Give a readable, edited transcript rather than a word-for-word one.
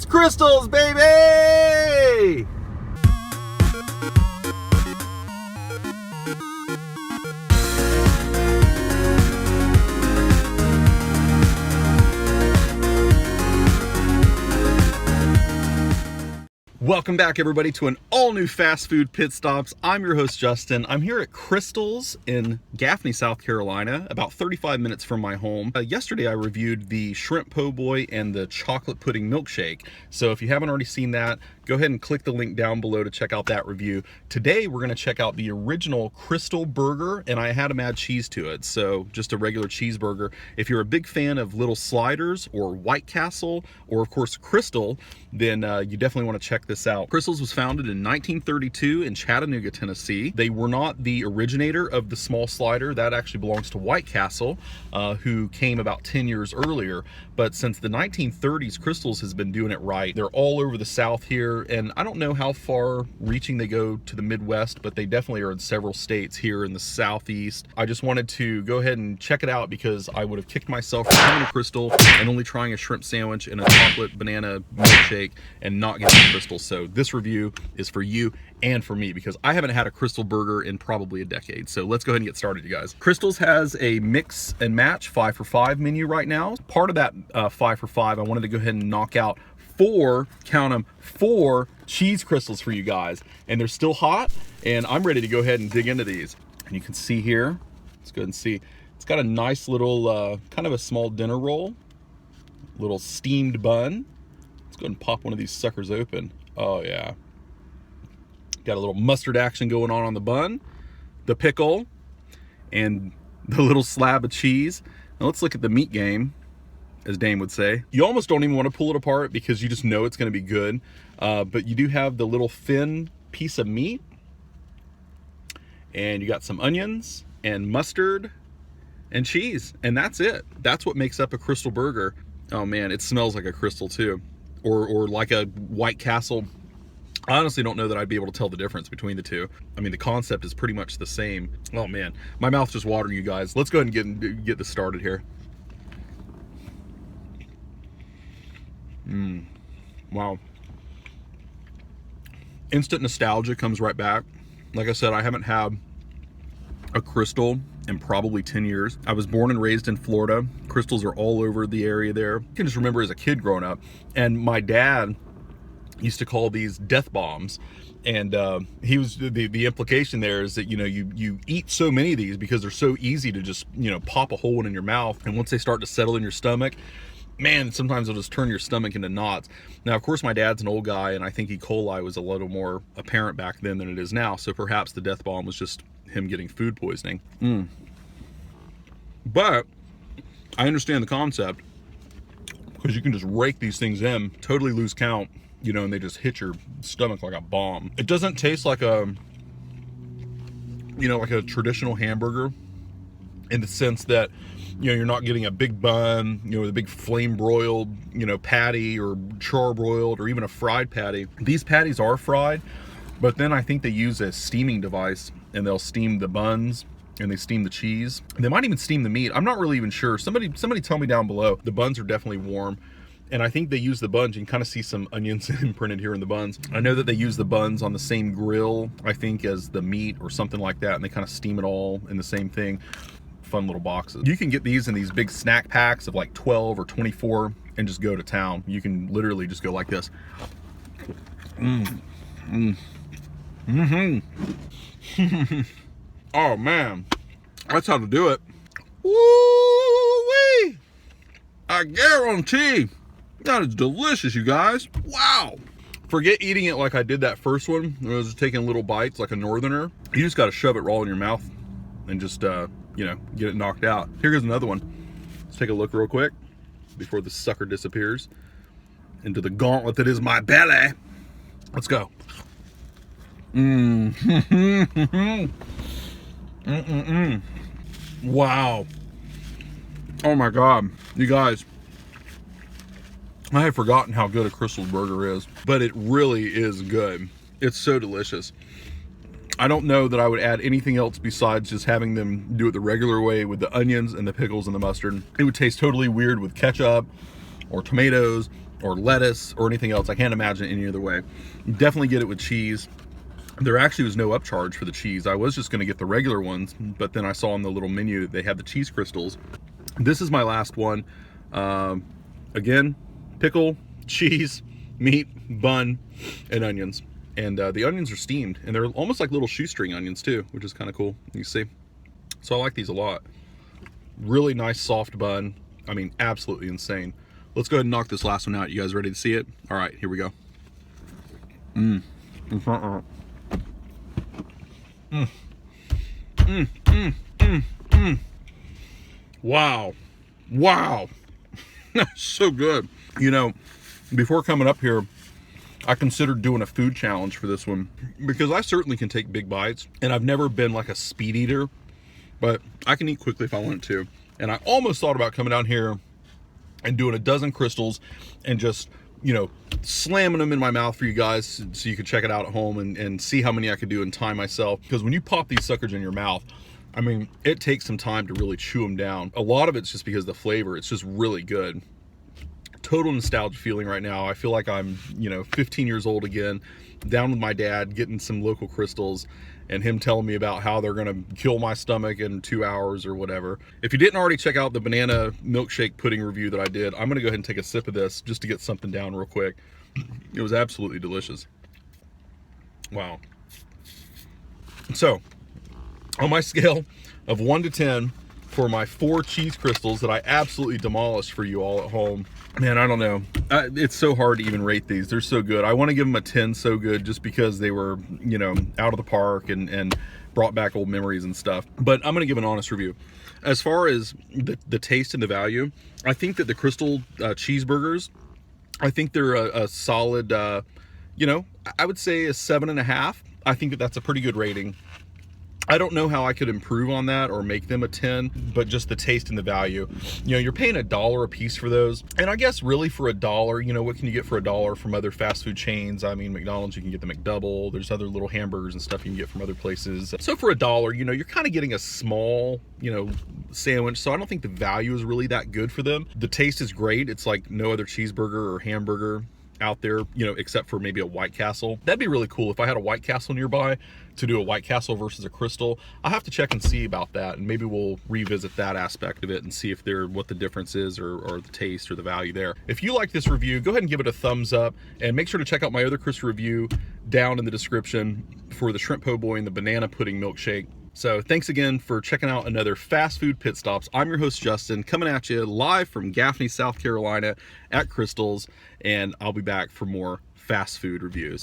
Krystals, baby! Welcome back, everybody, to an all-new Fast Food Pit Stops. I'm your host, Justin. I'm here at Krystals in Gaffney, South Carolina, about 35 minutes from my home. Yesterday, I reviewed the shrimp po' boy and the chocolate pudding milkshake. So if you haven't already seen that, go ahead and click the link down below to check out that review. Today, we're going to check out the original Krystal burger, and I had them add cheese to it. So just a regular cheeseburger. If you're a big fan of Little Sliders or White Castle, or of course Krystal, then you definitely want to check this out. Krystals was founded in 1932 in Chattanooga, Tennessee. They were not the originator of the small slider. That actually belongs to White Castle, who came about 10 years earlier. But since the 1930s, Krystals has been doing it right. They're all over the South here, and I don't know how far reaching they go to the Midwest, but they definitely are in several states here in the Southeast. I just wanted to go ahead and check it out because I would have kicked myself for coming to Krystal and only trying a shrimp sandwich and a chocolate banana milkshake and not getting Krystal. So this review is for you and for me because I haven't had a Krystal burger in probably a decade. So let's go ahead and get started, you guys. Krystals has a mix and match 5 for $5 menu right now. Part of that 5 for $5, I wanted to go ahead and knock out 4, count them, 4 cheese Krystals for you guys. And they're still hot, and I'm ready to go ahead and dig into these. And you can see here, let's go ahead and see, it's got a nice little, kind of a small dinner roll, little steamed bun. Let's go ahead and pop one of these suckers open. Oh yeah. Got a little mustard action going on the bun, the pickle, and the little slab of cheese. Now let's look at the meat game, as Dame would say. You almost don't even want to pull it apart because you just know it's going to be good. But you do have the little thin piece of meat, and you got some onions and mustard and cheese, and that's it. That's what makes up a Krystal burger. Oh man, it smells like a Krystal too, or like a White Castle. I honestly don't know that I'd be able to tell the difference between the two. I mean, the concept is pretty much the same. Oh man, my mouth's just watering, you guys. Let's go ahead and get this started here. Wow. Instant nostalgia comes right back. Like I said, I haven't had a Krystal in probably 10 years. I was born and raised in Florida. Krystals are all over the area there. I can just remember as a kid growing up, and my dad used to call these death bombs, and he was the implication there is that you eat so many of these because they're so easy to just pop a hole in your mouth, and once they start to settle in your stomach, man, sometimes they'll just turn your stomach into knots. Now, of course, my dad's an old guy, and I think E. coli was a little more apparent back then than it is now, so perhaps the death bomb was just him getting food poisoning. But I understand the concept because you can just rake these things in, totally lose count, and they just hit your stomach like a bomb. It doesn't taste like a traditional hamburger in the sense that you're not getting a big bun, with a big flame broiled, patty, or char broiled, or even a fried patty. These patties are fried, but then I think they use a steaming device, and they'll steam the buns, and they steam the cheese. They might even steam the meat. I'm not really even sure. Somebody tell me down below. The buns are definitely warm, and I think they use the buns. You can kind of see some onions imprinted here in the buns. I know that they use the buns on the same grill, I think, as the meat or something like that, and they kind of steam it all in the same thing. Fun little boxes. You can get these in these big snack packs of like 12 or 24 and just go to town. You can literally just go like this. Oh man, that's how to do it. Woo-wee! I guarantee that is delicious, you guys. Wow. Forget eating it like I did that first one. I was just taking little bites like a northerner. You just got to shove it raw in your mouth and just get it knocked out. Here goes another one. Let's take a look real quick before the sucker disappears into the gauntlet that is my belly. Let's go. Wow. Oh my God, you guys, I had forgotten how good a Krystal burger is, but it really is good. It's so delicious. I don't know that I would add anything else besides just having them do it the regular way with the onions and the pickles and the mustard. It would taste totally weird with ketchup or tomatoes or lettuce or anything else. I can't imagine it any other way. Definitely get it with cheese. There actually was no upcharge for the cheese. I was just going to get the regular ones, but then I saw on the little menu that they had the cheese crystals. This is my last one. Again, pickle, cheese, meat, bun, and onions. And the onions are steamed, and they're almost like little shoestring onions too, which is kind of cool. You see? So I like these a lot. Really nice soft bun. I mean, absolutely insane. Let's go ahead and knock this last one out. You guys ready to see it? All right, here we go. Wow. Wow. That's so good. You know, before coming up here, I considered doing a food challenge for this one because I certainly can take big bites, and I've never been like a speed eater, but I can eat quickly if I wanted to. And I almost thought about coming down here and doing a dozen Krystals and just, you know, slamming them in my mouth for you guys so you could check it out at home and see how many I could do in time myself. Because when you pop these suckers in your mouth, I mean, it takes some time to really chew them down. A lot of it's just because of the flavor. It's just really good. Total nostalgia feeling right now. I feel like I'm, you know, 15 years old again, down with my dad, getting some local Krystals, and him telling me about how they're gonna kill my stomach in 2 hours or whatever. If you didn't already check out the banana milkshake pudding review that I did, I'm gonna go ahead and take a sip of this just to get something down real quick. It was absolutely delicious. Wow. So, on my scale of 1 to 10 for my 4 cheese Krystals that I absolutely demolished for you all at home, man, I don't know. It's so hard to even rate these. They're so good. I want to give them a 10 so good just because they were, you know, out of the park and brought back old memories and stuff. But I'm going to give an honest review. As far as the taste and the value, I think that the Krystal cheeseburgers, I think they're a solid, you know, I would say a 7.5. I think that that's a pretty good rating. I don't know how I could improve on that or make them a 10, but just the taste and the value. You know, you're paying $1 a piece for those. And I guess really for $1, you know, what can you get for $1 from other fast food chains? I mean, McDonald's, you can get the McDouble. There's other little hamburgers and stuff you can get from other places. So for $1, you know, you're kind of getting a small, you know, sandwich. So I don't think the value is really that good for them. The taste is great. It's like no other cheeseburger or hamburger out there, you know, except for maybe a White Castle. That'd be really cool if I had a White Castle nearby to do a White Castle versus a Krystal. I'll have to check and see about that, and maybe we'll revisit that aspect of it and see if what the difference is or the taste or the value there. If you like this review, go ahead and give it a thumbs up, and make sure to check out my other Krystal review down in the description for the shrimp po' boy and the banana pudding milkshake. So thanks again for checking out another Fast Food Pit Stops. I'm your host, Justin, coming at you live from Gaffney, South Carolina at Krystal's, and I'll be back for more fast food reviews.